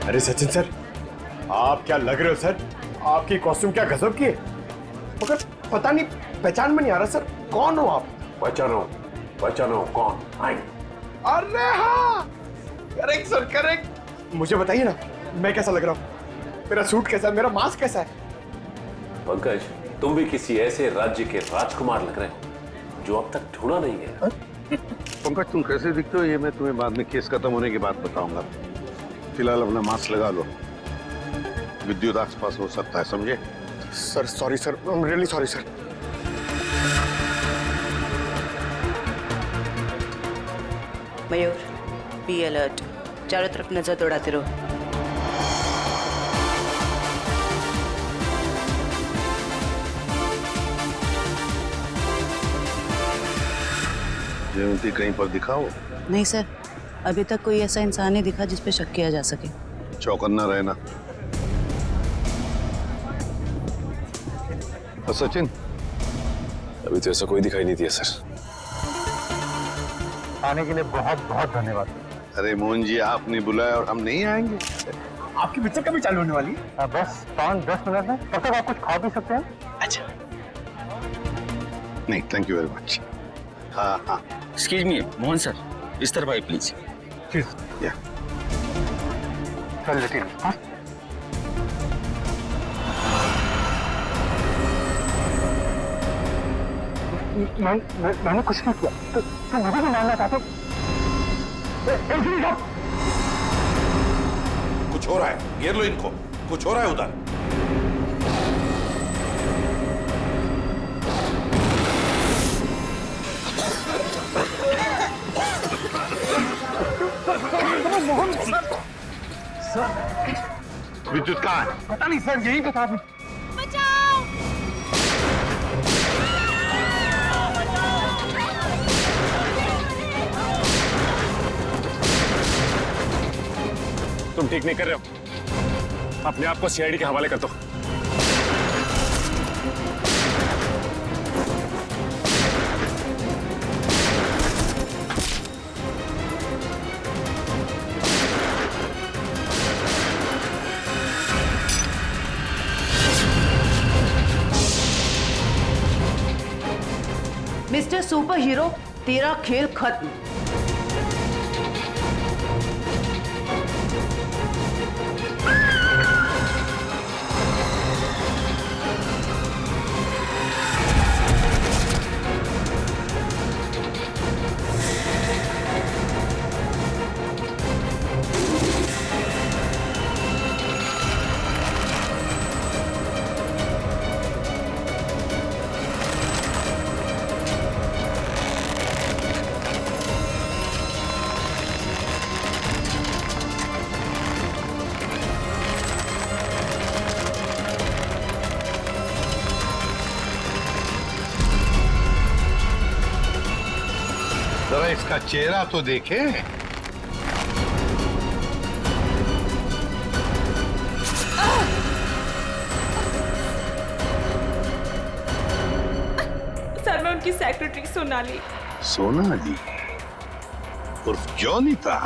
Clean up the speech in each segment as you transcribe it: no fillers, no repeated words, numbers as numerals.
अरे सचिन सर, आप क्या लग रहे हो सर? आपकी कॉस्ट्यूम क्या गजब की है, मगर पता नहीं, पहचान में नहीं आ रहा सर, कौन हो आप? पहचानो कौन? अरे हाँ, करेक्ट सर, करेक्ट। मुझे बताइए ना, मैं कैसा लग रहा हूँ? मेरा सूट कैसा है, मेरा मास्क कैसा है? पंकज, तुम भी किसी ऐसे राज्य के राजकुमार लग रहे हो जो अब तक ढूंढा नहीं गया। पंकज, तुम कैसे दिखते हो ये मैं तुम्हें बाद में केस खत्म होने के बाद बताऊंगा। फिलहाल अपना मास्क लगा लो, विद्युत आसपास हो सकता है, समझे? Sir sorry sir, I am really sorry sir. Mayur, be alert, चारों तरफ नजर दौड़ाते रहो। जयवंती कहीं पर दिखाओ। नहीं सर, अभी तक कोई ऐसा इंसान नहीं दिखा जिस पे शक किया जा सके। चौकन्ना रहना। और सचिन? अभी तो ऐसा कोई दिखाई नहीं दिया सर। आने के लिए बहुत बहुत धन्यवाद। अरे मोहन जी, आपने बुलाया और हम नहीं आएंगे? आपकी पिक्चर कभी चालू होने वाली है? बस 5-10 मिनट में, तब तक आप कुछ खा भी सकते हैं। अच्छा। नहीं, थैंक यू वेरी मच। हाँ हाँ, एक्सक्यूज मी मोहन सर, इस तरफ आइए प्लीज। या चल लेकिन हाँ? मैंने कुछ नहीं किया, तो मुझे भी मानना चाहते? कुछ हो रहा है, घेर लो इनको, कुछ हो रहा है उधर। विद्युत कहाँ है? पता नहीं सर, यही बता दें। तुम ठीक नहीं कर रहे हो, अपने आप को सीआईडी के हवाले कर दो। मिस्टर सुपर हीरो, तेरा खेल खत्म। जरा इसका चेहरा तो देखे। सर, मैं उनकी सेक्रेटरी सोनाली। सोनाली उर्फ जॉनिता।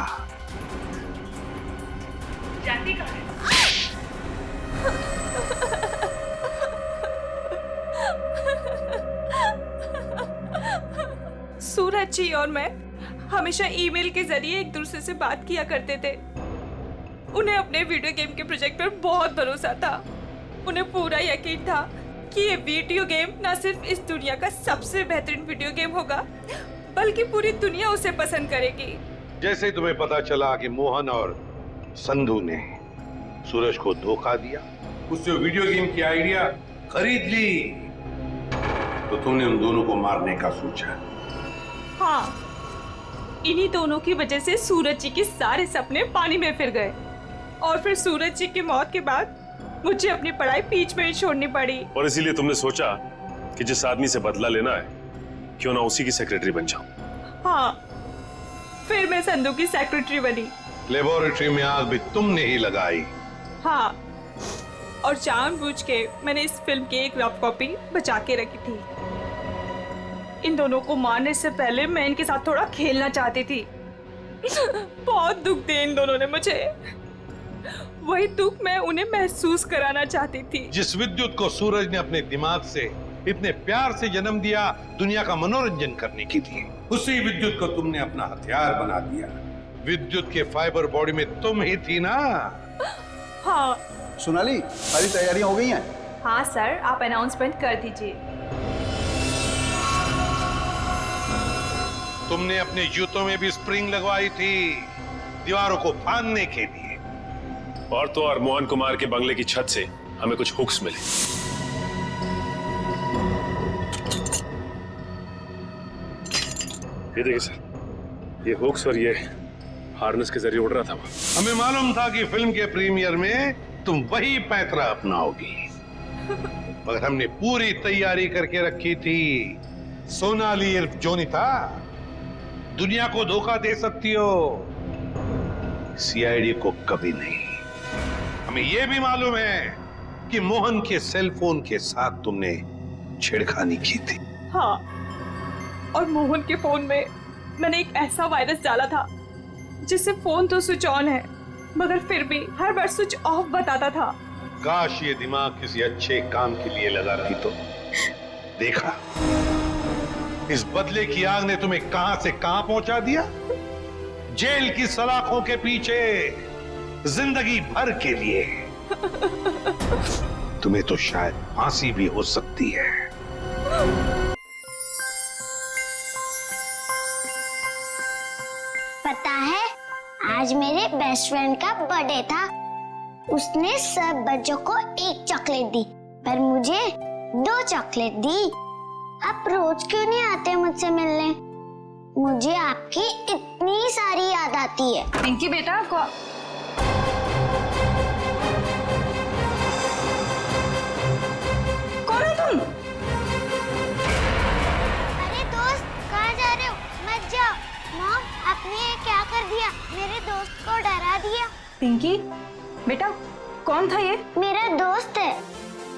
जानती कहाँ है? सूरज जी और मैं हमेशा ईमेल के जरिए एक दूसरे से बात किया करते थे। उन्हें अपने वीडियो गेम के प्रोजेक्ट पर बहुत भरोसा था। उन्हें पूरा यकीन था कि ये वीडियो गेम न सिर्फ इस दुनिया का सबसे बेहतरीन वीडियो गेम होगा, बल्कि पूरी दुनिया उसे पसंद करेगी। जैसे ही तुम्हें पता चला कि मोहन और संधू ने सूरज को धोखा दिया, उससे वीडियो गेम की आइडिया खरीद ली, तो तुमने उन दोनों को मारने का सोचा। हाँ, इन्हीं दोनों की वजह से सूरज जी के सारे सपने पानी में फिर गए और फिर सूरज जी की मौत के बाद मुझे अपनी पढ़ाई बीच में ही छोड़नी पड़ी। और इसीलिए तुमने सोचा कि जिस आदमी से बदला लेना है, क्यों ना उसी की सेक्रेटरी बन जाऊं। हाँ, फिर मैं संधू की सेक्रेटरी बनी। लेबोरेटरी में आग भी तुमने ही लगाई। हाँ, और जानबूझ के मैंने इस फिल्म की एक रफ कॉपी बचा के रखी थी। इन दोनों को मारने से पहले मैं इनके साथ थोड़ा खेलना चाहती थी। बहुत दुख दिए इन दोनों ने मुझे। वही दुख मैं उन्हें महसूस कराना चाहती थी। जिस विद्युत को सूरज ने अपने दिमाग से इतने प्यार से जन्म दिया दुनिया का मनोरंजन करने के लिए, उसी विद्युत को तुमने अपना हथियार बना दिया। विद्युत के फाइबर बॉडी में तुम ही थी ना। हाँ सोनाली, सारी तैयारियां हो गई हैं? हाँ सर, आप अनाउंसमेंट कर दीजिए। तुमने अपने जूतों में भी स्प्रिंग लगवाई थी दीवारों को फाड़ने के लिए। और तो और मोहन कुमार के बंगले की छत से हमें कुछ हुक्स मिले। ये देखिए सर, ये हुक्स और ये हार्नेस के जरिए उड़ रहा था। हमें मालूम था कि फिल्म के प्रीमियर में तुम वही पैंतरा अपनाओगी, मगर हमने पूरी तैयारी करके रखी थी। सोनाली इर्फ जोनिता, दुनिया को धोखा दे सकती हो, सीआईडी को कभी नहीं। हमें यह भी मालूम है कि मोहन के सेल फोन के साथ तुमने छेड़खानी की थी। हाँ, और मोहन के फोन में मैंने एक ऐसा वायरस डाला था जिससे फोन तो स्विच ऑन है मगर फिर भी हर बार स्विच ऑफ बताता था। काश ये दिमाग किसी अच्छे काम के लिए लगाती तो। देखा, इस बदले की आग ने तुम्हें कहां से कहां पहुंचा दिया। जेल की सलाखों के पीछे जिंदगी भर के लिए। तुम्हें तो शायद फांसी भी हो सकती है। पता है, आज मेरे बेस्ट फ्रेंड का बर्थडे था। उसने सब बच्चों को एक चॉकलेट दी, पर मुझे 2 चॉकलेट दी। आप रोज क्यों नहीं आते मुझसे मिलने? मुझे आपकी इतनी सारी याद आती है। पिंकी बेटा, कौन है तुम? अरे दोस्त, कहाँ जा रहे हो? मत जाओ। मॉम, आपने ये क्या कर दिया? मेरे दोस्त को डरा दिया। पिंकी बेटा, कौन था ये? मेरा दोस्त है।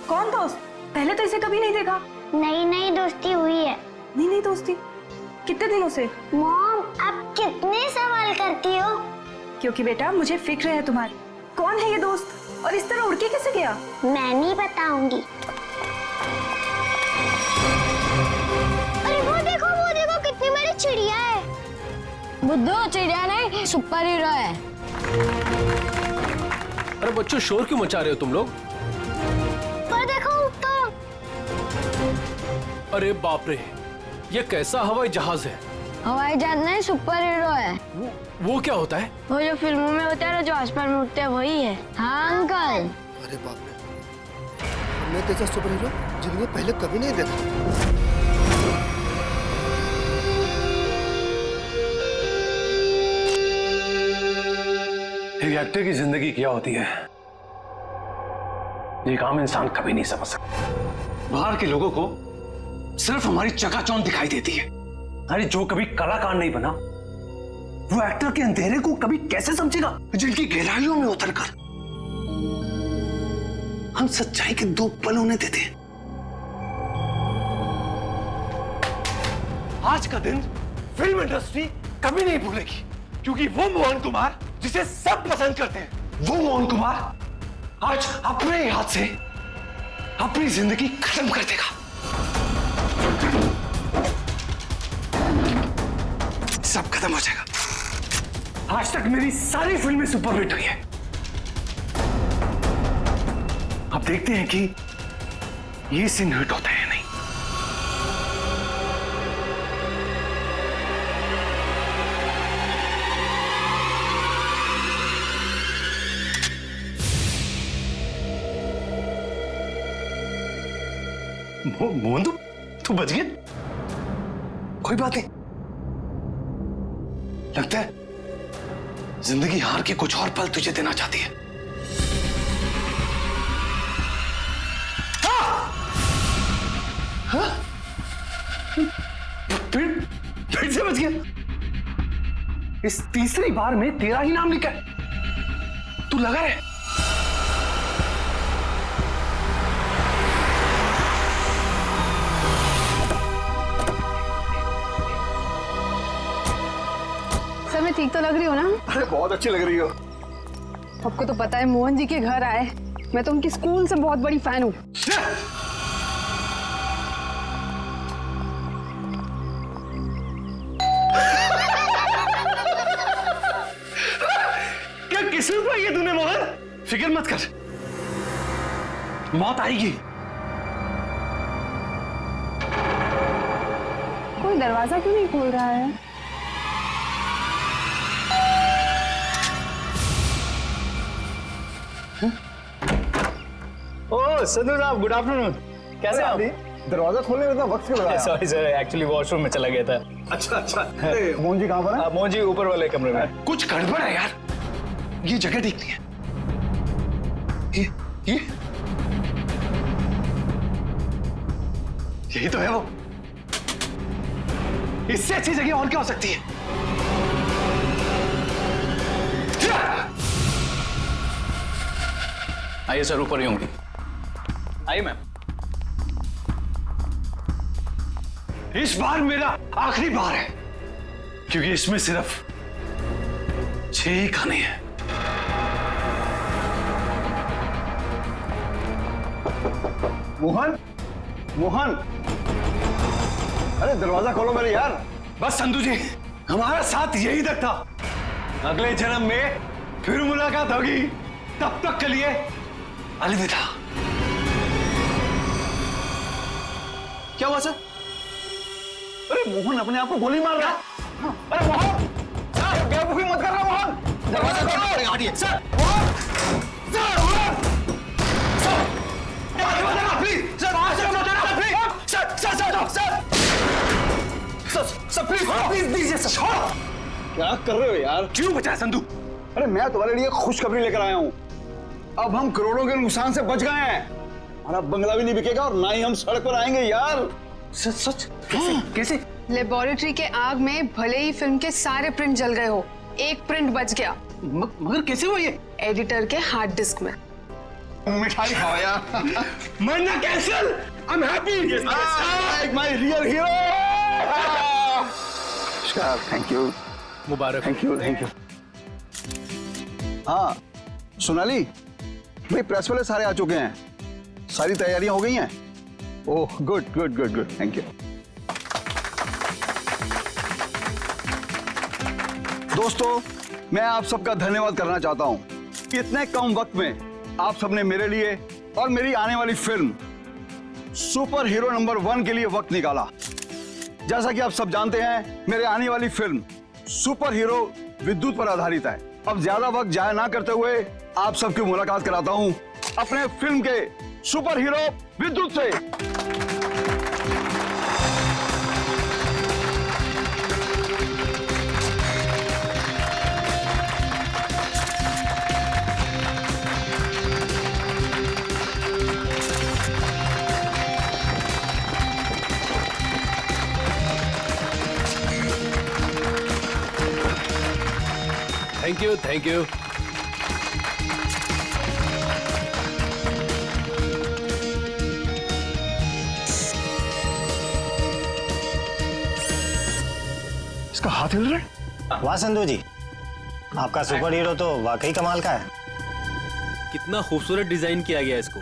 कौन दोस्त? पहले तो इसे कभी नहीं देखा। नई नई दोस्ती हुई है। नहीं नहीं दोस्ती, कितने दिनों से? मॉम, आप कितने सवाल करती हो? क्योंकि बेटा मुझे फिक्र है तुम्हारी। कौन है ये दोस्त और इस तरह उड़ के कैसे गया? मैं नहीं बताऊंगी। अरे वो देखो कितनी बड़ी चिड़िया है। बुद्धू, चिड़िया नहीं, सुपर हीरो है। अरे बच्चों, शोर क्यों मचा रहे हो तुम लोग? पर देखो ऊपर। अरे बाप रे, ये कैसा हवाई जहाज है? हवाई जहाज नहीं, सुपर हीरो है। वो क्या होता है? वो जो फिल्मों में होता है ना, जो आसमान में उड़ते हैं, वही है। हाँ अंकल। अरे बाप रे, हमने तेजा सुपर हीरो जिंदगी में पहले कभी नहीं देखा। एक एक्टर की जिंदगी क्या होती है, ये आम इंसान कभी नहीं समझ सकता। बाहर के लोगों को सिर्फ हमारी चकाचौंध दिखाई देती है। अरे जो कभी कलाकार नहीं बना, वो एक्टर के अंधेरे को कभी कैसे समझेगा? जिनकी गहराइयों में उतरकर हम सच्चाई के 2 पल उन्हें देते हैं। आज का दिन फिल्म इंडस्ट्री कभी नहीं भूलेगी, क्योंकि वो मोहन कुमार जिसे सब पसंद करते हैं, वो मोहन कुमार आज अपने हाथ से अपनी जिंदगी खत्म कर देगा। सब खत्म हो जाएगा। आज तक मेरी सारी फिल्में सुपरहिट हुई है। अब देखते हैं कि ये सीन हिट होता है नहीं। मोहन, तू बच गया? कोई बात नहीं। लगता है जिंदगी हार के कुछ और पल तुझे देना चाहती है। हाँ? फिर से बच गया। इस तीसरी बार में तेरा ही नाम लिखा है। तू लगा रहे। मैं ठीक तो लग रही हो ना? अरे बहुत अच्छी लग रही हो। आपको तो पता है मोहन जी के घर आए, मैं तो उनकी स्कूल से बहुत बड़ी फैन हूँ। क्या किस्मत पाई है तूने मोहन? फिक्र मत कर, मौत आएगी। कोई दरवाजा क्यों नहीं खोल रहा है? ओह संधू साहब, गुड आफ्टरनून। कैसे आप? दरवाजा खोलने में इतना वक्त क्यों लगा? सॉरी सर, एक्चुअली वॉशरूम में चला गया था। अच्छा अच्छा। मोहन जी कहाँ पर है? मोहन जी ऊपर वाले कमरे में। कुछ गड़बड़ है यार, ये जगह ठीक नहीं है। ये यही तो है वो। इससे अच्छी जगह और क्या हो सकती है? आइए सर, ऊपर ही होंगे। आइए मैम। इस बार मेरा आखिरी बार है, क्योंकि इसमें सिर्फ 6 ही खाने हैं। मोहन, मोहन, अरे दरवाजा खोलो मेरे यार। बस संधू जी, हमारा साथ यही तक था। अगले जन्म में फिर मुलाकात होगी, तब तक के लिए अलविदा। क्या हुआ सर? अरे मोहन अपने आप को गोली मार रहा है। अरे मोहन, बेवकूफी मत करना मोहन। दरवाजा खोलो। हटिए sir. Mohan, sir, Mohan, sir, please sir, sir please दीजिए सर। क्या कर रहे हो यार? क्यों बचा संधू? अरे मैं तुम्हारे लिए खुशखबरी लेकर आया हूँ। अब हम करोड़ों के नुकसान से बच गए हैं। हमारा बंगला भी नहीं बिकेगा और ना ही हम सड़क पर आएंगे यार। सच सच? कैसे? लेबोरेटरी के आग में भले ही फिल्म के सारे प्रिंट जल गए हो, एक प्रिंट बच गया। मगर कैसे हुआ ये? एडिटर के हार्ड डिस्क में। मिठाई खाओ यार। मरना cancel. I am happy. My real hero. Thank you. Mubarak. Thank you, thank you. हाँ सोनाली भाई, प्रेस वाले सारे आ चुके हैं, सारी तैयारियां हो गई हैं। Oh good good good good, thank you. दोस्तों, मैं आप सबका धन्यवाद करना चाहता हूं कि इतने कम वक्त में आप सबने मेरे लिए और मेरी आने वाली फिल्म सुपर हीरो नंबर 1 के लिए वक्त निकाला। जैसा कि आप सब जानते हैं, मेरे आने वाली फिल्म सुपर हीरो विद्युत पर आधारित है। अब ज्यादा वक्त जाया ना करते हुए आप सबकी मुलाकात कराता हूं अपने फिल्म के सुपर हीरो विद्युत से। Thank you, thank you. इसका हाथ हिल रहा है। वाह संधू जी, आपका सुपर हीरो तो वाकई कमाल का है। कितना खूबसूरत डिजाइन किया गया इसको।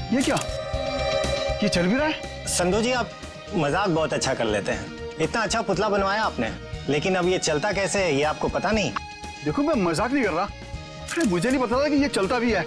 ये क्या? ये चल भी रहा है? संधू जी, आप मजाक बहुत अच्छा कर लेते हैं। इतना अच्छा पुतला बनवाया आपने, लेकिन अब ये चलता कैसे है ये आपको पता नहीं? देखो, मैं मजाक नहीं कर रहा। अरे मुझे नहीं पता था कि ये चलता भी है।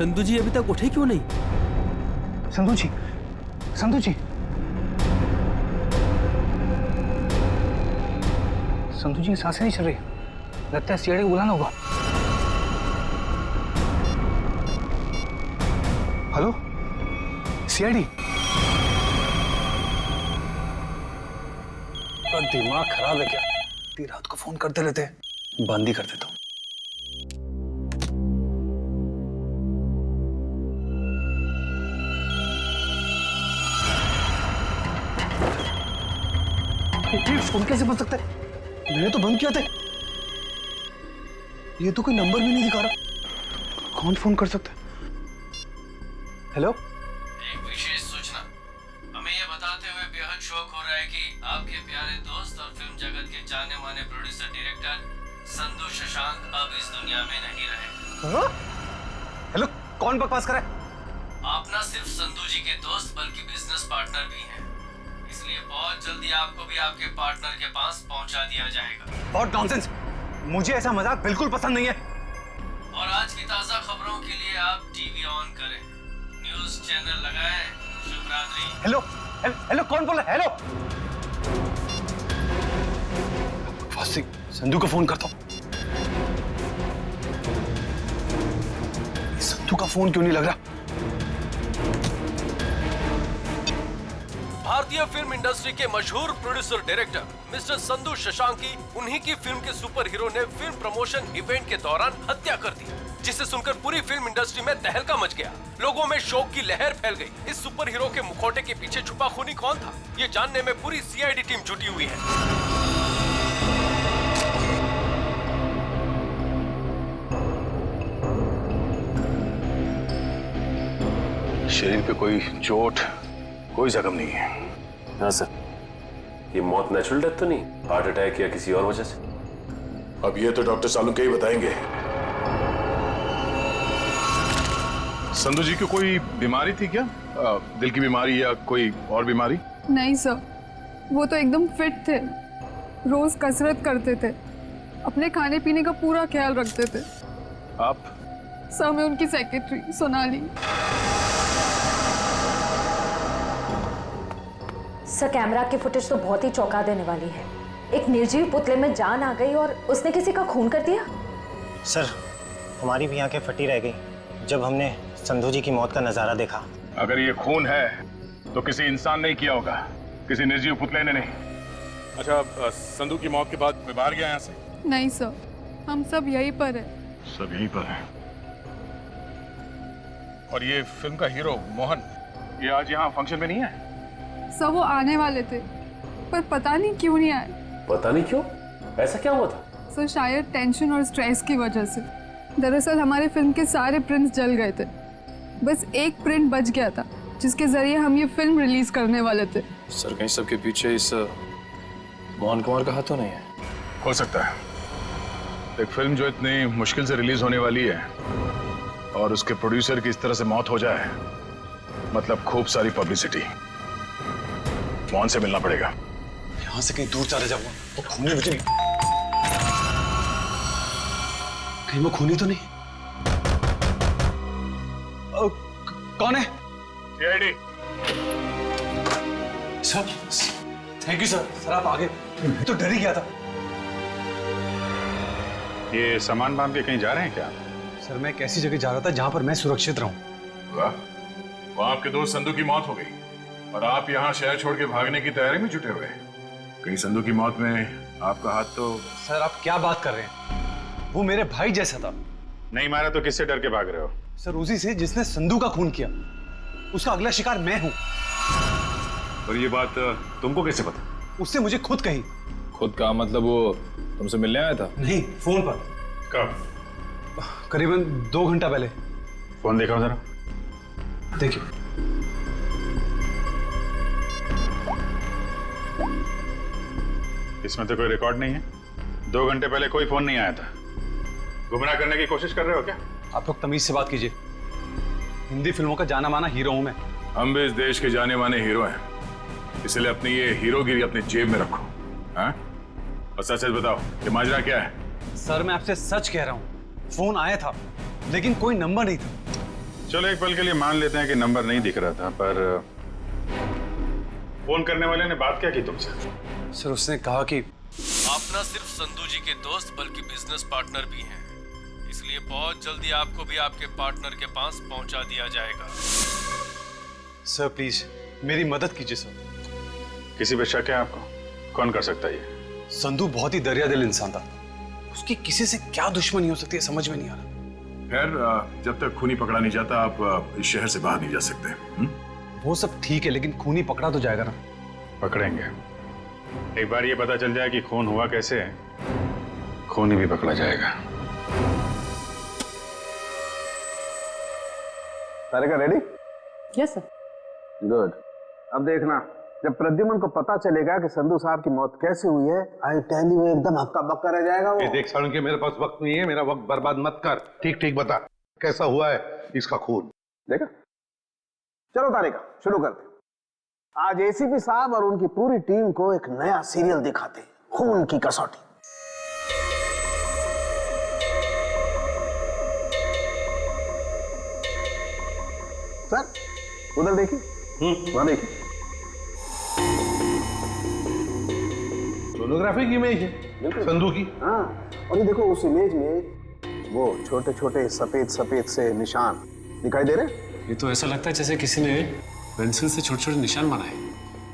संधू जी अभी तक उठे क्यों नहीं? संधू जी, संधू जी, संधू जी की सांसें नहीं चल रही। लगता है सीआईडी को बुलाना होगा। Hello, CID. दिमाग खराब है क्या? इतनी रात को फोन करते रहते हैं। बंद ही कर देता हूँ। ये फोन कैसे बंद सकता है? मैंने तो बंद किया था। ये तो कोई नंबर भी नहीं दिखा रहा। कौन फोन कर सकता है? हेलो, एक विशेष सूचना। हमें ये बताते हुए बेहद शौक हो रहा है कि आपके प्यारे दोस्त और फिल्म जगत के जाने माने प्रोड्यूसर डायरेक्टर संधू शशांक अब इस दुनिया में नहीं रहे। हेलो, कौन बकवास कर रहा है? आप न सिर्फ संधू जी के दोस्त बल्कि बिजनेस पार्टनर भी हैं। इसलिए बहुत जल्दी आपको भी आपके पार्टनर के पास पहुंचा दिया जाएगा। बहुत नॉनसेंस। मुझे ऐसा मजाक बिल्कुल पसंद नहीं है। और आज की ताजा खबरों के लिए आप टीवी ऑन करें, न्यूज चैनल लगाएं। शुभ रात्रि। हेलो, हेलो, कौन बोल रहा है? हेलो, संधू को फोन करता हूँ। संधू का फोन क्यों नहीं लग रहा? भारतीय फिल्म इंडस्ट्री के मशहूर प्रोड्यूसर डायरेक्टर मिस्टर संधू शशांकी, उन्हीं की फिल्म के सुपर हीरो ने फिल्म प्रमोशन इवेंट के दौरान हत्या कर दी, जिसे सुनकर पूरी फिल्म इंडस्ट्री में तहलका मच गया। लोगों में शोक की लहर फैल गई। इस सुपर हीरो के मुखौटे के पीछे छुपा खूनी कौन था, ये जानने में पूरी सीआईडी टीम जुटी हुई है। शरीर पे कोई चोट, कोई जख्म नहीं है। हाँ सर, ये मौत नेचुरल डेथ तो नहीं, हार्ट अटैक या किसी और वजह से? अब ये तो डॉक्टर सालुंके ही बताएंगे। संधू जी को कोई बीमारी थी क्या? दिल की बीमारी या कोई और बीमारी? नहीं सर, वो तो एकदम फिट थे। रोज कसरत करते थे, अपने खाने पीने का पूरा ख्याल रखते थे। आप? सर, मैं उनकी सेक्रेटरी सोनाली। सर, कैमरा की फुटेज तो बहुत ही चौंका देने वाली है। एक निर्जीव पुतले में जान आ गई और उसने किसी का खून कर दिया। सर, हमारी भी आंखें फटी रह गई जब हमने संधू जी की मौत का नजारा देखा। अगर ये खून है तो किसी इंसान ने किया होगा, किसी निर्जीव पुतले ने नहीं। अच्छा, संधू की मौत के बाद मैं बाहर गया यहाँ से? नहीं सर, हम सब यहीं पर है। सब यहीं पर है। और ये फिल्म का हीरो मोहन, ये आज यहाँ फंक्शन में नहीं है? सर, वो आने वाले थे पर पता नहीं क्यों नहीं आए। पता नहीं क्यों? ऐसा क्या हुआ था? सर, शायद टेंशन और स्ट्रेस की वजह से। दरअसल हमारे फिल्म के सारे प्रिंट्स जल गए थे। बस एक प्रिंट बच गया था जिसके जरिए हम ये फिल्म रिलीज करने वाले थे। सर, कहीं सबके पीछे इस मोहन कुमार का हाथ तो नहीं है? हो सकता है। एक फिल्म जो इतनी मुश्किल से रिलीज होने वाली है और उसके प्रोड्यूसर की इस तरह से मौत हो जाए, मतलब खूब सारी पब्लिसिटी। मोहन से मिलना पड़ेगा। यहाँ से कहीं दूर चले जाऊंगा। वो खूनी मुझे नहीं, कहीं वो खूनी तो नहीं? कौन है? CID. Sir, thank you sir. Sir, आप आगे, मैं तो डर ही गया था। ये सामान बांध के कहीं जा रहे हैं क्या? सर, मैं एक ऐसी जगह जा रहा था जहां पर मैं सुरक्षित रहूं। वाह, वहां आपके दोस्त संधू की मौत हो गई और आप यहाँ शहर छोड़ के भागने की तैयारी में जुटे हुए। कहीं संधू की मौत में आपका हाथ तो? सर, आप क्या बात कर रहे हैं? वो मेरे भाई जैसा था। नहीं मारा तो किससे डर के भाग रहे हो? सर, उसी से जिसने संधू का खून किया। उसका अगला शिकार मैं हूं। और ये बात तुमको कैसे पता? उससे मुझे खुद कही। खुद का मतलब वो तुमसे मिलने आया था? नहीं, फोन पर। कब? करीबन 2 घंटा पहले। फोन देखा जरा। देखिए। इसमें तो कोई रिकॉर्ड नहीं है। 2 घंटे पहले कोई फोन नहीं आया था। गुमराह करने की कोशिश कर रहे हो क्या? आप लोग तमीज से बात कीजिए। हिंदी फिल्मों का जाना माना हीरो हूं मैं। हम भी इस देश के जाने माने हीरो हैं, इसलिए अपनी ये हीरोगिरी अपने जेब में रखो। हाँ? और सच सच बताओ, ये माजरा क्या है? सर, मैं आपसे सच कह रहा हूं। फोन आया था लेकिन कोई नंबर नहीं था। चलो एक पल के लिए मान लेते हैं कि नंबर नहीं दिख रहा था, पर फोन करने वाले ने बात क्या की तुमसे? सर उसने कहा कि आप न सिर्फ संधू जी के दोस्त बल्कि बिजनेस पार्टनर भी हैं, इसलिए बहुत जल्दी आपको भी आपके पार्टनर के पास पहुंचा दिया जाएगा। सर प्लीज मेरी मदद कीजिए सर। किसी पे शक है आपको? कौन कर सकता है ये? संधू बहुत ही दरियादिल इंसान था, उसकी किसी से क्या दुश्मनी हो सकती है समझ में नहीं आ रहा। खैर, जब तक खूनी पकड़ा नहीं जाता आप इस शहर से बाहर नहीं जा सकते। वो सब ठीक है, लेकिन खूनी पकड़ा तो जाएगा ना। पकड़ेंगे। एक बार ये पता चल जाए कि खून हुआ कैसे है, खूनी भी पकड़ा जाएगा। सारे का रेडी? Yes sir. गुड। अब देखना, जब प्रद्युमन को पता चलेगा कि संधू साहब की मौत कैसे हुई है, आई टेल यू एकदम हक्का बक्का रह जाएगा वो। देख सालुंके, मेरे पास वक्त नहीं है, मेरा वक्त बर्बाद मत कर। ठीक ठीक बता कैसा हुआ है इसका खून। देखा? चलो तारिका शुरू करते। आज एसीपी साहब और उनकी पूरी टीम को एक नया सीरियल दिखाते, खून की कसौटी। सर उधर देखिए, वहां देखिए। सोनोग्राफी की इमेज है संधू की। हाँ, और ये देखो उस इमेज में वो छोटे छोटे सफेद सफेद से निशान दिखाई दे रहे। ये तो ऐसा लगता है जैसे किसी ने पेंसिल से छोटे छोटे निशान बनाए,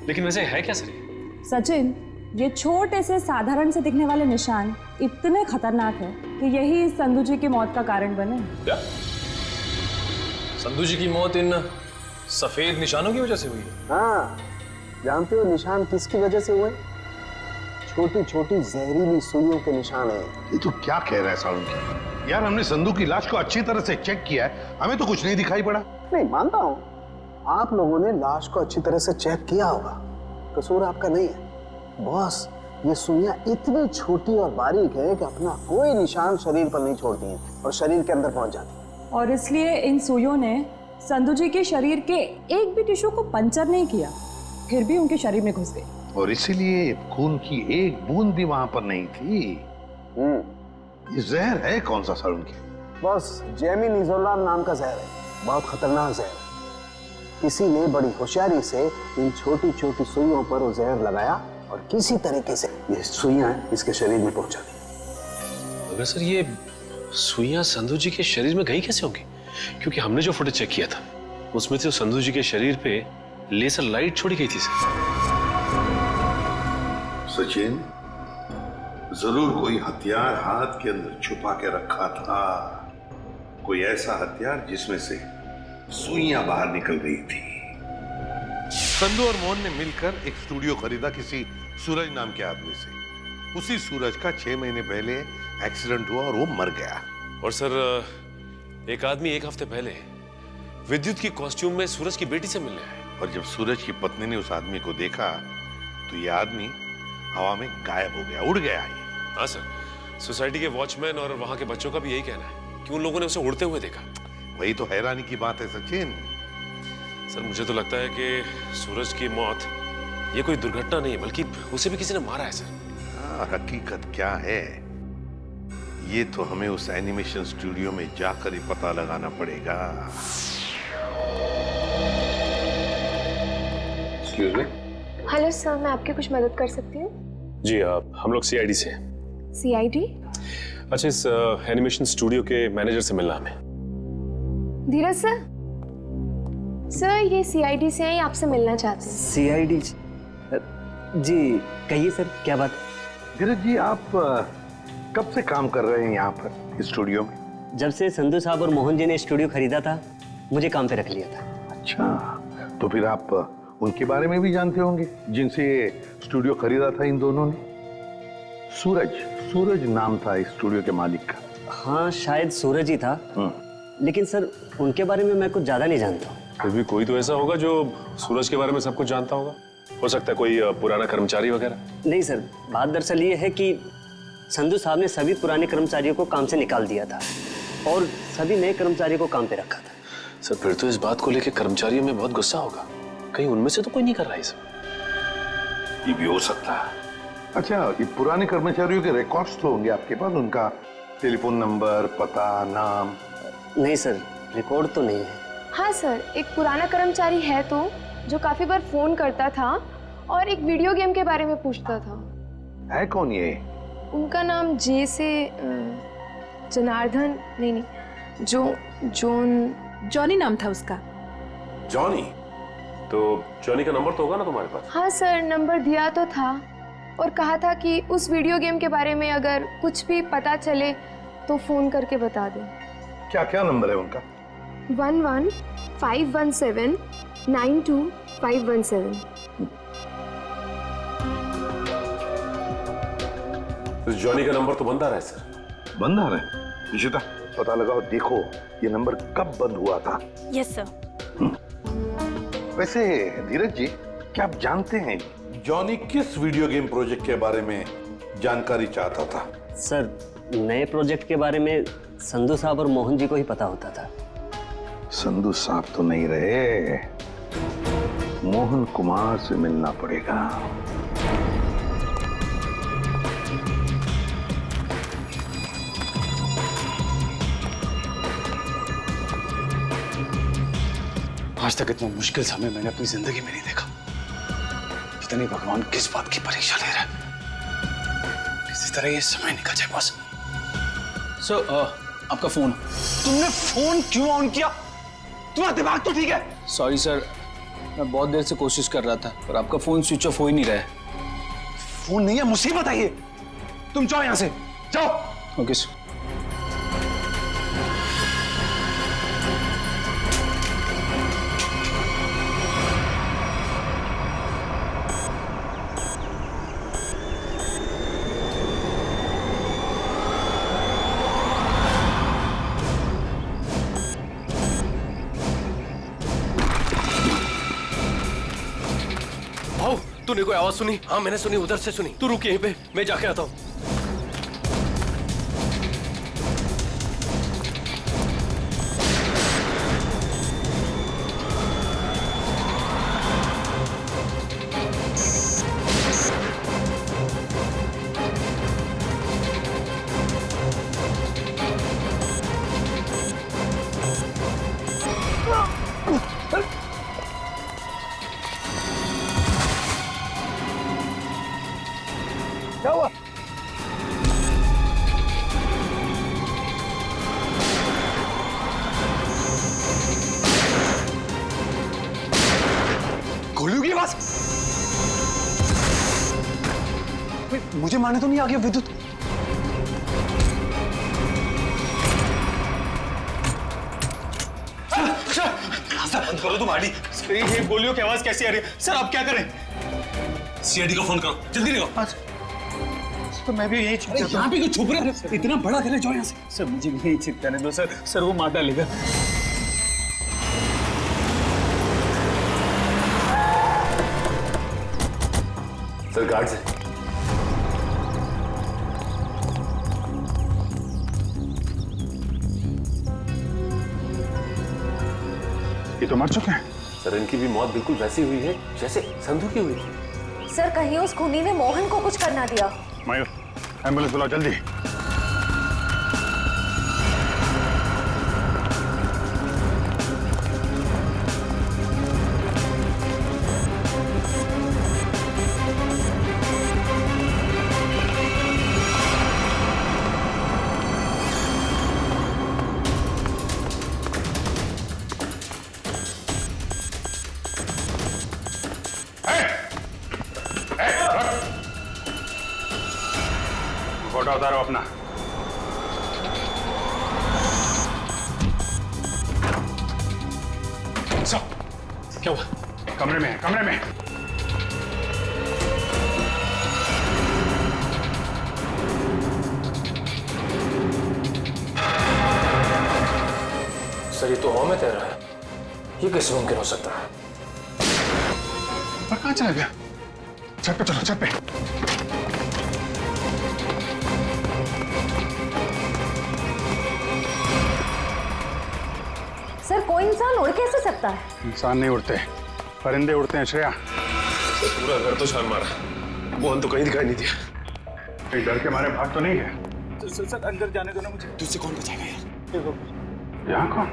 लेकिन वैसे है क्या सर? सचिन, ये छोटे से साधारण से दिखने वाले निशान इतने खतरनाक है कि यही संधू जी की मौत का कारण बने। क्या? संधू जी की मौत इन सफेद निशानों की वजह से हुई है? हाँ, जानते हो निशान किसकी वजह से हुए? छोटी छोटी जहरीली सुइयों के निशान है। ये तो क्या कह रहा है सालुंके? यार हमने संधू की लाश को अच्छी तरह से चेक किया है, हमें तो कुछ नहीं दिखाई पड़ा। नहीं मानता हूँ, आप लोगों ने लाश को अच्छी तरह से चेक किया होगा, कसूर आपका नहीं है। बॉस, ये सुइयां इतनी छोटी और बारीक है कि अपना कोई निशान शरीर पर नहीं छोड़ती हैं और शरीर के अंदर पहुंच जाती हैं। और इसलिए इन सुइयों ने संधू जी के शरीर के एक भी टिश्यू को पंचर नहीं किया, फिर भी उनके शरीर में घुस गई। और इसीलिए खून की एक बूंद भी वहां पर नहीं थी। ये जहर है कौन सा सालुंके? बस जेमिनिजोलाम नाम का जहर है, बहुत खतरनाक जहर है। किसी ने बड़ी होशियारी से इन छोटी छोटी सुइयों पर वो जहर लगाया और किसी तरीके से ये सुइयां इसके शरीर में पहुंचा दी। मगर सर ये सुइयां संधू जी के शरीर में गई कैसे होंगी? क्योंकि हमने जो फोटो चेक किया था उसमें से संधू जी के शरीर पे लेजर लाइट छोड़ी गई थी सर। सचिन, जरूर कोई हथियार हाथ के अंदर छुपा के रखा था, कोई ऐसा हथियार जिसमें से सुइयां बाहर निकल गई थी। संधू और मोहन ने मिलकर एक स्टूडियो खरीदा किसी सूरज नाम के आदमी से। उसी सूरज का 6 महीने पहले एक्सीडेंट हुआ और वो मर गया। और सर एक आदमी 1 हफ्ते पहले विद्युत की कॉस्ट्यूम में सूरज की बेटी से मिलने आया। और जब सूरज की पत्नी ने उस आदमी को देखा तो ये आदमी हवा में गायब हो गया, उड़ गया। हाँ सर, सोसाइटी के वॉचमैन और वहां के बच्चों का भी यही कहना है कि उन लोगों ने उसे उड़ते हुए देखा। वही तो हैरानी की बात है सचिन। सर मुझे तो लगता है कि सूरज की मौत ये कोई दुर्घटना नहीं है, बल्कि उसे भी किसी ने मारा है सर। हकीकत क्या है ये तो हमें उस एनिमेशन स्टूडियो में जाकर ही पता लगाना पड़ेगा। Excuse me. हेलो सर, मैं आपकी कुछ मदद कर सकती हूँ? जी हम लोग सीआईडी से हैं। सीआईडी? अच्छा, इस एनिमेशन स्टूडियो के मैनेजर से मिलना हमें। धीरज सर, सर ये सीआईडी से हैं, आपसे मिलना चाहते हैं। सीआईडी जी, कहिए सर क्या बात? धीरज जी, आप कब से काम कर रहे हैं यहाँ पर स्टूडियो में? जब से संधू साहब और मोहन जी ने स्टूडियो खरीदा था, मुझे काम पे रख लिया था। अच्छा, तो फिर आप उनके बारे में भी जानते होंगे जिनसे स्टूडियो खरीदा था इन दोनों ने? सूरज नाम था इस स्टूडियो के मालिक का। हाँ, शायद सूरज ही था, लेकिन सर उनके बारे में मैं कुछ ज्यादा नहीं जानता हूँ। फिर भी कोई तो ऐसा होगा जो सूरज के बारे में सब कुछ जानता होगा। हो सकता है कोई पुराना कर्मचारी वगैरह। नहीं सर, बात दरअसल ये है कि संधू साहब ने सभी पुराने कर्मचारियों को काम से निकाल दिया था और सभी नए कर्मचारियों को काम पे रखा था। सर फिर तो इस बात को लेकर कर्मचारियों में बहुत गुस्सा होगा, कहीं उनमें से तो कोई नहीं कर रहा है सब। ये भी हो सकता है। अच्छा, ये पुराने कर्मचारियों के रिकॉर्ड्स तो होंगे आपके पास, उनका टेलीफोन नंबर, पता, नाम? नहीं सर, रिकॉर्ड तो नहीं है। हाँ सर, एक पुराना कर्मचारी है तो जो काफी बार फोन करता था और एक वीडियो गेम के बारे में पूछता था। है कौन ये? उनका नाम जे से जनार्दन नहीं, जॉनी नाम था उसका। जॉनी? तो जॉनी का नंबर तो होगा ना तुम्हारे पास? हाँ सर, नंबर दिया तो था और कहा था कि उस वीडियो गेम के बारे में अगर कुछ भी पता चले तो फोन करके बता दें। क्या क्या नंबर है उनका? 11-517-92517। जॉनी का नंबर तो बंद आ रहा है सर। बंद आ रहा है? निशिता पता लगाओ, देखो ये नंबर कब बंद हुआ था। Yes sir. वैसे धीरज जी, क्या आप जानते हैं जॉनी किस वीडियो गेम प्रोजेक्ट के बारे में जानकारी चाहता था? सर, नए प्रोजेक्ट के बारे में संधू साहब और मोहन जी को ही पता होता था। संधू साहब तो नहीं रहे, मोहन कुमार से मिलना पड़ेगा। आज तक इतना मुश्किल समय मैंने अपनी जिंदगी में नहीं देखा। पता नहीं भगवान किस बात की परीक्षा ले रहा है। किसी तरह ये समय निकल जाए बस। सर, आपका फोन। तुमने फोन क्यों ऑन किया? तुम्हारा दिमाग तो ठीक है? सॉरी सर, मैं बहुत देर से कोशिश कर रहा था पर आपका फोन स्विच ऑफ हो ही नहीं रहा है। फोन नहीं है, मुसीबत है ये। तुम जाओ यहां से, जाओ। Okay sir. तूने कोई आवाज सुनी? हाँ मैंने सुनी, उधर से सुनी। तू रुक यहीं पे, मैं जाके आता हूँ। क्या हुआ? गोलियों की आवाज? मुझे मारने तो नहीं आ गया विद्युत? सर बंद करो तुम आड़ी। ये गोलियों की आवाज कैसी आ रही है? सर आप क्या करें? सीआईडी को फोन करो, जल्दी निकलो। तो मैं भी यही छिप यहाँ पे क्यों छुप रहे हैं? इतना बड़ा घर है, जाओ यहाँ से। सर मुझे भी यही छिप जाने दो सर। सर वो मार डालेगा। सर गार्ड से। ये तो मर चुके हैं। सर इनकी भी मौत बिल्कुल वैसी हुई है जैसे संधू की हुई थी। सर कहीं उस खूनी ने मोहन को कुछ करना दिया। मयूर, एम्बुलेंस बुलाओ जल्दी। फोटो उतारो अपना। क्या हुआ? कमरे में है, कमरे में। सर ये तो हवा में तैर रहा है। ये कैसे मुमकिन हो सकता है? पर कहाँ चला गया? छत पे चलो, छत पे। सर कोई इंसान उड़ कैसे सकता है? इंसान नहीं उड़ते, परिंदे उड़ते हैं श्रेया। पूरा घर तो छान मारा, मोहन तो कहीं दिखाई नहीं दिया। कहीं डर के मारे भाग तो नहीं है? सर अंदर जाने दो ना मुझे। तुझसे कौन बचाएगा यार? यहाँ कौन?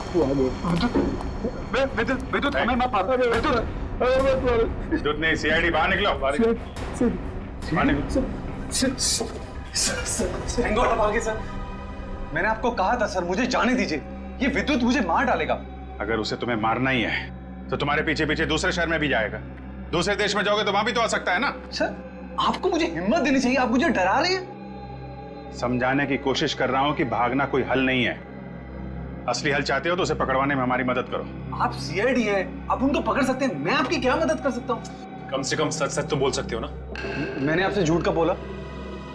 तू आ गया। विद्युत हमें मत मार। विद्युत नहीं, सीआईडी बाहर निकलो। बाहर निकलो। सर, मैंने आपको कहा था सर, मुझे जाने दीजिए, ये विद्युत मुझे मार डालेगा। अगर उसे तुम्हें मारना ही है तो तुम्हारे पीछे पीछे दूसरे शहर में भी जाएगा। दूसरे देश में जाओगे तो वहां भी तो आ सकता है ना। सर, आपको मुझे हिम्मत देनी चाहिए, आप मुझे डरा रहे हैं। समझाने की कोशिश कर रहा हूं कि भागना कोई हल नहीं है। असली हल चाहते हो तो उसे पकड़वाने में हमारी मदद करो। आप सीआईडी है, आप उनको पकड़ सकते हैं, मैं आपकी क्या मदद कर सकता हूँ? कम से कम सच सच तो बोल सकते हो ना। मैंने आपसे झूठ का बोला?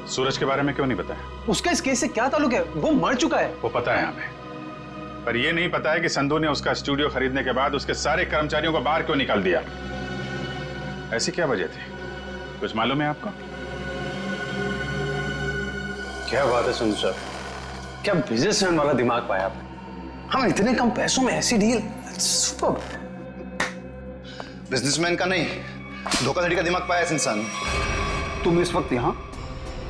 सूरज के बारे में क्यों नहीं बताया? उसका इस केस से क्या ताल्लुक है? वो मर चुका है। वो पता है हमें, पर यह नहीं पता है कि संधू ने उसका स्टूडियो खरीदने के बाद उसके सारे कर्मचारियों को बाहर क्यों निकाल दिया। ऐसी क्या वजह थी, कुछ मालूम है आपको? क्या बात है संधू साहब, क्या बिजनेसमैन वाला दिमाग पाया आपने। हम इतने कम पैसों में ऐसी डील, सुपर। बिजनेसमैन का नहीं, धोखाधड़ी का दिमाग पाया इस इंसान ने। तुम इस वक्त यहाँ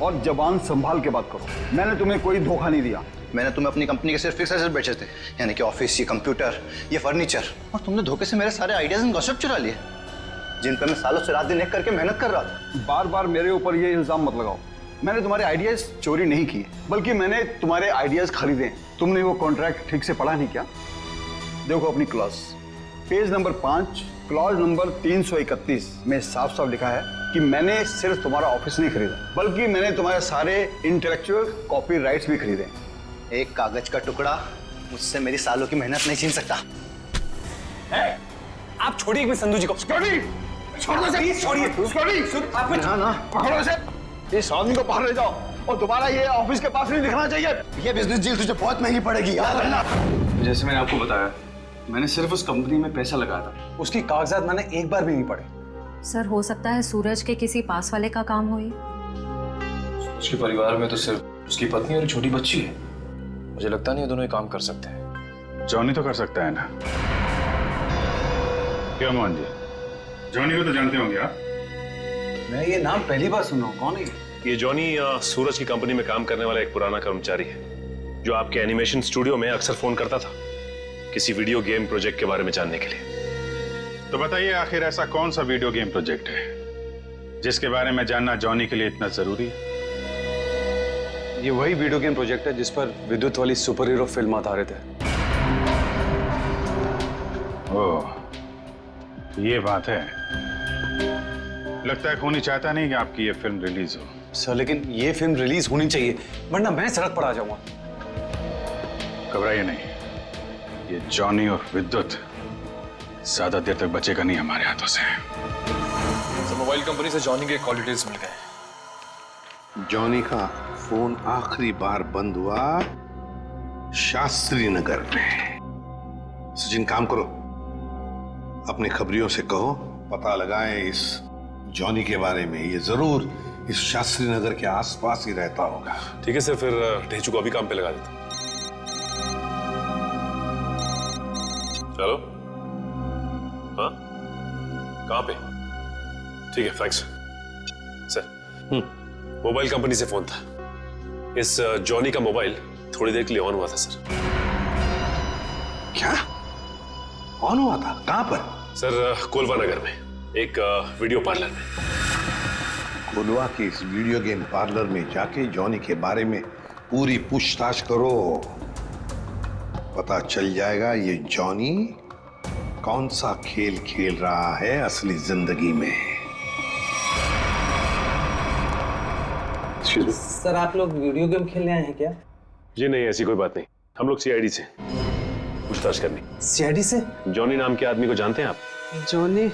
और जबान संभाल के बात करो। मैंने तुम्हें कोई धोखा नहीं दिया। मैंने तुम्हें अपनी कंपनी के सिर्फ फिक्स एसेट बेचे थे, यानी कि ऑफिस, ये कंप्यूटर, ये फर्नीचर, और तुमने धोखे से मेरे सारे आइडियाज एंड गॉसिप चुरा लिए, जिन पर मैं सालों से रात दिन एक करके मेहनत कर रहा था। बार बार मेरे ऊपर ये इल्जाम मत लगाओ। मैंने तुम्हारे आइडियाज चोरी नहीं किए, बल्कि मैंने तुम्हारे आइडियाज खरीदे। तुमने वो कॉन्ट्रैक्ट ठीक से पढ़ा नहीं क्या? देखो अपनी clause, page number 5, clause number 331 में साफ साफ लिखा है कि मैंने सिर्फ तुम्हारा ऑफिस नहीं खरीदा, बल्कि मैंने तुम्हारे सारे इंटेलेक्चुअल कॉपीराइट्स भी खरीदे। एक कागज का टुकड़ा मुझसे मेरी सालों की मेहनत नहीं छीन सकता। आप छोड़िए एक मिनट संधू जी को। छोड़िए, ना पकड़ो इसे। इस आदमी को बाहर ले जाओ और दोबारा ये ऑफिस के पास नहीं दिखना चाहिए। ये बिजनेस डील तुझे बहुत महंगी पड़ेगी, याद रखना। जैसे मैंने आपको बताया, मैंने सिर्फ उस कंपनी में पैसा लगाया था, उसकी कागजात मैंने एक बार भी नहीं पढ़े। सर, हो सकता है सूरज के किसी पास वाले का काम हो। उसके परिवार में तो सिर्फ उसकी पत्नी और छोटी बच्ची है। मुझे लगता नहीं ये दोनों ही काम कर सकते हैं। जॉनी तो कर सकता है ना, क्या मोहन जी? जॉनी को तो जानते होंगे आप। मैं ये नाम पहली बार सुन रहा हूँ, कौन है ये जॉनी सूरज की कंपनी में काम करने वाला एक पुराना कर्मचारी है, जो आपके एनिमेशन स्टूडियो में अक्सर फोन करता था किसी वीडियो गेम प्रोजेक्ट के बारे में जानने के लिए। तो बताइए, आखिर ऐसा कौन सा वीडियो गेम प्रोजेक्ट है जिसके बारे में जानना जॉनी के लिए इतना जरूरी है? ये वही वीडियो गेम प्रोजेक्ट है जिस पर विद्युत वाली सुपर हीरो फिल्म आधारित है। ओह, ये बात है। लगता है खूनी चाहता नहीं कि आपकी ये फिल्म रिलीज हो। सर, लेकिन ये फिल्म रिलीज होनी चाहिए, वरना मैं सड़क पर आ जाऊंगा। घबराइए नहीं, ये जॉनी और विद्युत ज्यादा देर तक बचेगा नहीं हमारे हाथों से। सर, मोबाइल कंपनी से जॉनी के कॉल डिटेल्स मिल गए। जॉनी का फोन आखिरी बार बंद हुआ शास्त्री नगर में। सचिन, काम करो, अपने खबरियों से कहो पता लगाएं इस जॉनी के बारे में। ये जरूर इस शास्त्री नगर के आसपास ही रहता होगा। ठीक है सर, फिर ढेचू को अभी काम पे लगा देता हूं। हेलो, हाँ, कहाँ पे? ठीक है, थैंक्स सर। मोबाइल कंपनी से फोन था। इस जॉनी का मोबाइल थोड़ी देर के लिए ऑन हुआ था सर। क्या ऑन हुआ था? कहां पर? सर, कोलवा नगर में एक वीडियो पार्लर में। कोलवा के इस वीडियो गेम पार्लर में जाके जॉनी के बारे में पूरी पूछताछ करो। पता चल जाएगा ये जॉनी कौन सा खेल खेल रहा है असली जिंदगी में। सर, आप लोग वीडियो गेम खेलने आए हैं क्या? जी नहीं, ऐसी कोई बात नहीं। हम लोग सीआईडी से पूछताछ करनी। सीआईडी से? जॉनी नाम के आदमी को जानते हैं आप? जॉनी?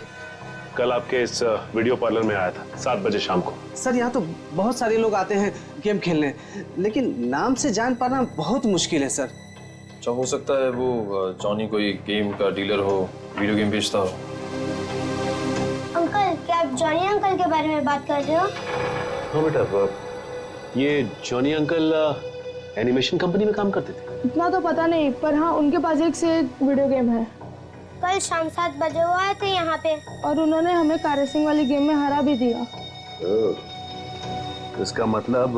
कल आपके इस वीडियो पार्लर में आया था 7 बजे शाम को। सर, यहाँ तो बहुत सारे लोग आते हैं गेम खेलने, लेकिन नाम से जान पाना बहुत मुश्किल है सर। अच्छा, हो सकता है वो जॉनी कोई गेम का डीलर हो, वीडियो गेम बेचता हो। अंकल, क्या आप जॉनी अंकल के बारे में बात कर रहे हो? हाँ बेटा, ये जॉनी अंकल एनिमेशन कंपनी में काम करते थे। इतना तो पता नहीं, पर हाँ, उनके पास एक से एक वीडियो गेम है। कल शाम 7 बजे वो आए थे यहाँ पे, और उन्होंने हमें कार रेसिंग वाली गेम में हरा भी दिया। इसका मतलब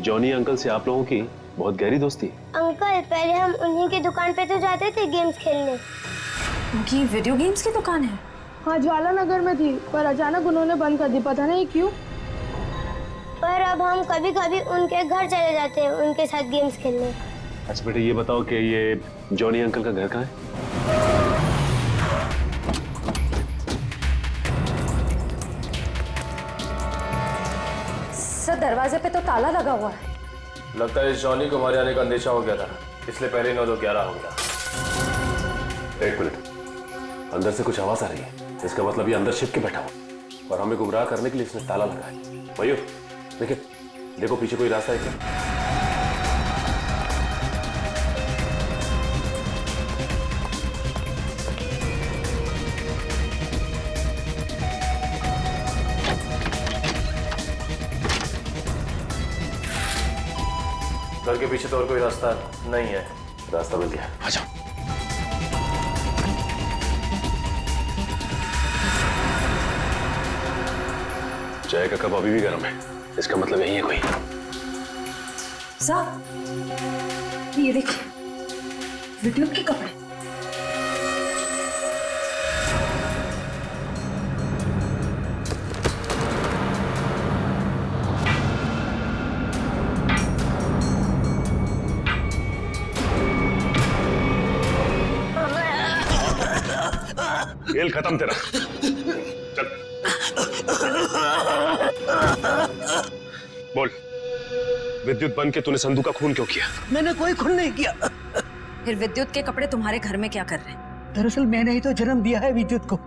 जॉनी अंकल से आप लोगों की बहुत गहरी दोस्ती है। अंकल पहले हम उन्हीं की दुकान पे तो जाते थे गेम्स खेलने। उनकी वीडियो गेम्स की दुकान है? हाँ, ज्वाला नगर में थी, पर अचानक उन्होंने बंद कर दी, पता नहीं क्यों। पर अब हम कभी कभी उनके घर चले जाते हैं उनके साथ गेम्स खेलने। अच्छा बेटे, ये बताओ कि ये जॉनी अंकल का घर कहाँ है? सर, दरवाजे पे तो ताला लगा हुआ है। लगता है इस जॉनी को हमारे आने का अंदेशा हो गया था, इसलिए पहले 9-2-11 हो गया। एक मिनट, अंदर से कुछ आवाज आ रही है। इसका मतलब ये अंदर छिप के बैठा हुआ और हमें गुमराह करने के लिए इसने ताला लगाया। मयूर, देखिए, देखो पीछे कोई रास्ता है क्या? घर के पीछे तो और कोई रास्ता नहीं है। रास्ता मिल गया, आ जाओ। चाय का कप अभी भी गर्म है, इसका मतलब यही है कोई। साहब, ये देखिए, विद्युत के कपड़े। खेल खत्म तेरा, चल। बोल, विद्युत बन के तूने संधू का खून क्यों किया? मैंने कोई खून नहीं किया। फिर विद्युत के कपड़े तुम्हारे घर में क्या कर रहे हैं? दरअसल मैंने ही तो जन्म दिया है विद्युत को।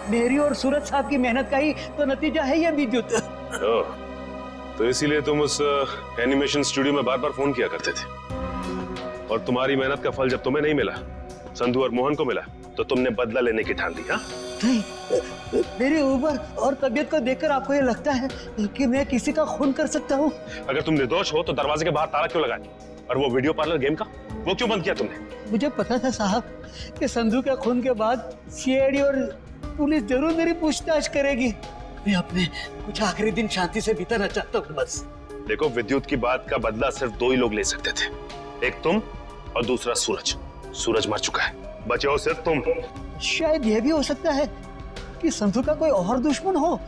मेरी और सूरज साहब की मेहनत का ही तो नतीजा है ये विद्युत। तो इसीलिए तुम उस एनिमेशन स्टूडियो में बार बार फोन किया करते थे, और तुम्हारी मेहनत का फल जब तुम्हें नहीं मिला, संधू और मोहन को मिला, तो तुमने बदला लेने की ठान ली। हाँ, नहीं, मेरी उम्र और तबीयत को देखकर आपको ये लगता है कि मैं किसी का खून कर सकता हूँ? अगर तुम निर्दोष हो तो दरवाजे के बाहर ताला क्यों लगाया? और वो वीडियो पार्लर गेम का, वो क्यों बंद किया तुमने? मुझे पता था साहब कि संधू के खून के बाद सीआईडी और पुलिस जरूर मेरी पूछताछ करेगी। मैं अपने कुछ आखिरी दिन शांति से बिताना चाहता हूँ बस। देखो, विद्युत की बात का बदला सिर्फ 2 ही लोग ले सकते थे, एक तुम और दूसरा सूरज। सूरज मर चुका है, बचे हो सिर्फ तुम। शायद यह भी हो सकता है कि संधू का कोई और दुश्मन हो।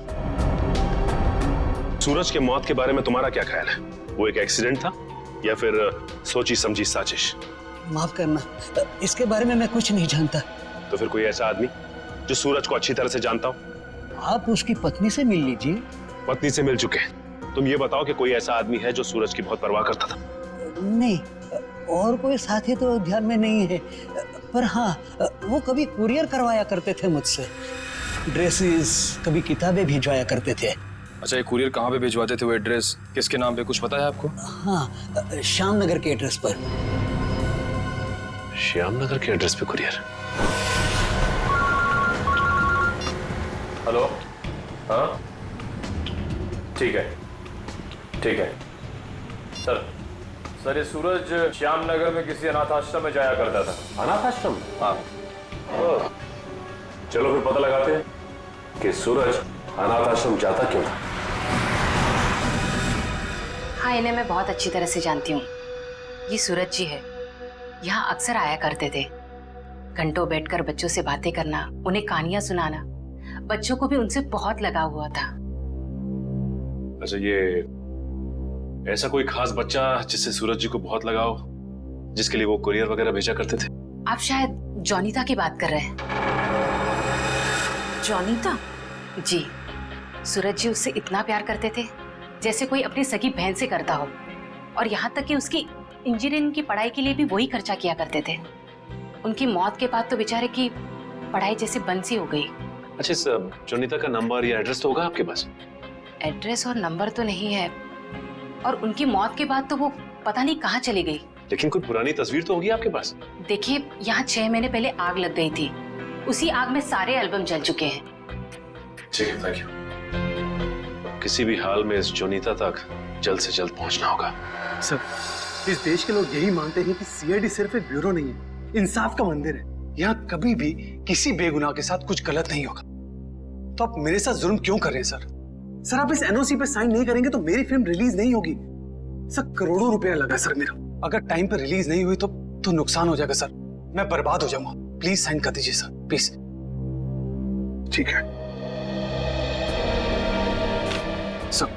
सूरज के मौत के बारे में तुम्हारा क्या ख्याल है? वो एक एक्सीडेंट था या फिर सोची समझी साजिश? माफ करना, इसके बारे में मैं कुछ नहीं जानता। तो फिर कोई ऐसा आदमी जो सूरज को अच्छी तरह से जानता हो? आप उसकी पत्नी से मिल लीजिए। पत्नी से मिल चुके हैं, तुम ये बताओ कि कोई ऐसा आदमी है जो सूरज की बहुत परवाह करता था? नहीं, और कोई साथी तो ध्यान में नहीं है, पर हाँ, वो कभी कुरियर करवाया करते थे मुझसे। ड्रेसेस, कभी किताबें भिजवाया करते थे। अच्छा, ये कुरियर कहाँ पे भिजवाते थे? वो एड्रेस किसके नाम पे, कुछ पता है आपको? हाँ, श्याम नगर के एड्रेस पर। श्याम नगर के एड्रेस पे कुरियर? हेलो, हाँ, ठीक है, ठीक है। सर, ये सूरज श्याम नगर में किसी अनाथ आश्रम में जाया करता था। अनाथ आश्रम? हाँ। चलो फिर पता लगाते हैं कि सूरज अनाथ आश्रम जाता क्यों था। हाँ, इन्हें मैं बहुत अच्छी तरह से जानती हूँ। ये सूरज जी है, यहाँ अक्सर आया करते थे। घंटों बैठकर बच्चों से बातें करना, उन्हें कहानियां सुनाना, बच्चों को भी उनसे बहुत लगाव हुआ था। अच्छा, ये ऐसा कोई खास बच्चा जिससे सूरज जी को बहुत लगाव, जिसके लिए वो कुरियर वगैरह भेजा करते थे? आप शायद जॉनीता की बात कर रहे हैं। जॉनीता? जी, सूरज जी उससे इतना प्यार करते थे जैसे कोई अपनी सगी बहन से करता हो, और यहाँ तक कि उसकी इंजीनियरिंग की पढ़ाई के लिए भी वही खर्चा किया करते थे। उनकी मौत के बाद तो बेचारे की पढ़ाई जैसे बंद सी हो गई। अच्छा, इस जॉनीता का नंबर या एड्रेस तो होगा आपके पास? एड्रेस और नंबर तो नहीं है, और उनकी मौत के बाद तो वो पता नहीं कहाँ चली गई। लेकिन कोई पुरानी तस्वीर तो होगी आपके पास? देखिए, यहाँ 6 महीने पहले आग लग गई थी, उसी आग में सारे एल्बम जल चुके हैं। ठीक है, थैंक यू। किसी भी हाल में इस जॉनीता तक जल्द से जल्द पहुंचना होगा। सर, इस देश के लोग यही मानते हैं कि सीआईडी सिर्फ एक ब्यूरो नहीं है, इंसाफ का मंदिर है। यहाँ कभी भी किसी बेगुनाह के साथ कुछ गलत नहीं होगा। तो आप मेरे साथ जुल्म क्यों कर रहे हैं सर? सर आप इस एनओसी पे साइन नहीं करेंगे तो मेरी फिल्म रिलीज नहीं होगी। सर करोड़ों रुपया लगा सर मेरा, अगर टाइम पे रिलीज नहीं हुई तो नुकसान हो जाएगा सर, मैं बर्बाद हो जाऊंगा। प्लीज साइन कर दीजिए सर, प्लीज। ठीक है सर।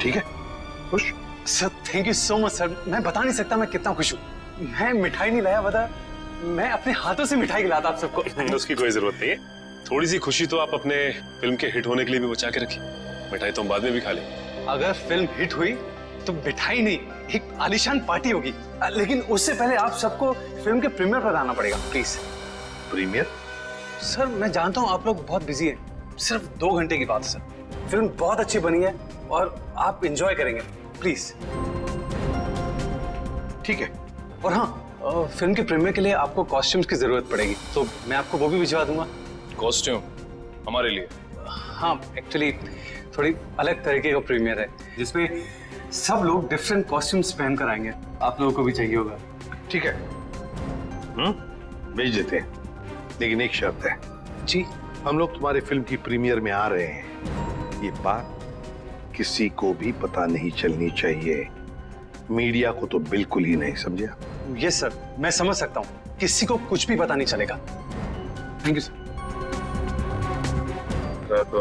ठीक है, खुश? Sir thank you so much sir, मैं बता नहीं सकता मैं कितना खुश हूँ। मैं मिठाई नहीं लाया, बता, मैं अपने हाथों से मिठाई खिलाता आप सबको। उसकी कोई जरूरत नहीं है, थोड़ी सी खुशी तो आप अपने फिल्म के हिट होने के लिए भी बचा के रखिए। मिठाई तो हम बाद में भी खा लेंगे। अगर फिल्म हिट हुई तो मिठाई नहीं, एक आलीशान पार्टी होगी, लेकिन उससे पहले आप सबको फिल्म के प्रीमियर पर आना पड़ेगा प्लीज। प्रीमियर? सर मैं जानता हूँ आप लोग बहुत बिजी हैं, सिर्फ 2 घंटे की बात है सर। फिल्म बहुत अच्छी बनी है और आप एंजॉय करेंगे, प्लीज। ठीक है। और हाँ, फिल्म के प्रीमियर के लिए आपको कॉस्ट्यूम्स की जरूरत पड़ेगी, तो मैं आपको वो भी भिजवा दूंगा। कॉस्ट्यूम हमारे लिए? हाँ, एक्चुअली थोड़ी अलग तरीके का प्रीमियर है जिसमें सब लोग डिफरेंट कॉस्ट्यूम्स पहन कर आएंगे, आप लोगों को भी चाहिए होगा। ठीक है, भेज देते हैं, लेकिन एक शर्त है। जी? हम लोग तुम्हारे फिल्म की प्रीमियर में आ रहे हैं, ये बात किसी को भी पता नहीं चलनी चाहिए, मीडिया को तो बिल्कुल ही नहीं, समझा? यस सर, मैं समझ सकता हूँ, किसी को कुछ भी पता नहीं चलेगा। Thank you sir. आप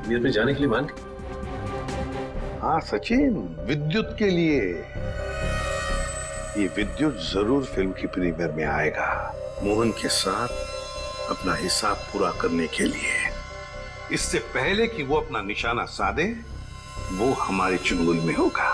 मीर पे जाने के लिए मान गए? हाँ सचिन, विद्युत के लिए। ये विद्युत जरूर फिल्म की प्रीमियर में आएगा, मोहन के साथ अपना हिसाब पूरा करने के लिए। इससे पहले कि वो अपना निशाना साधे, वो हमारे चुंगल में होगा।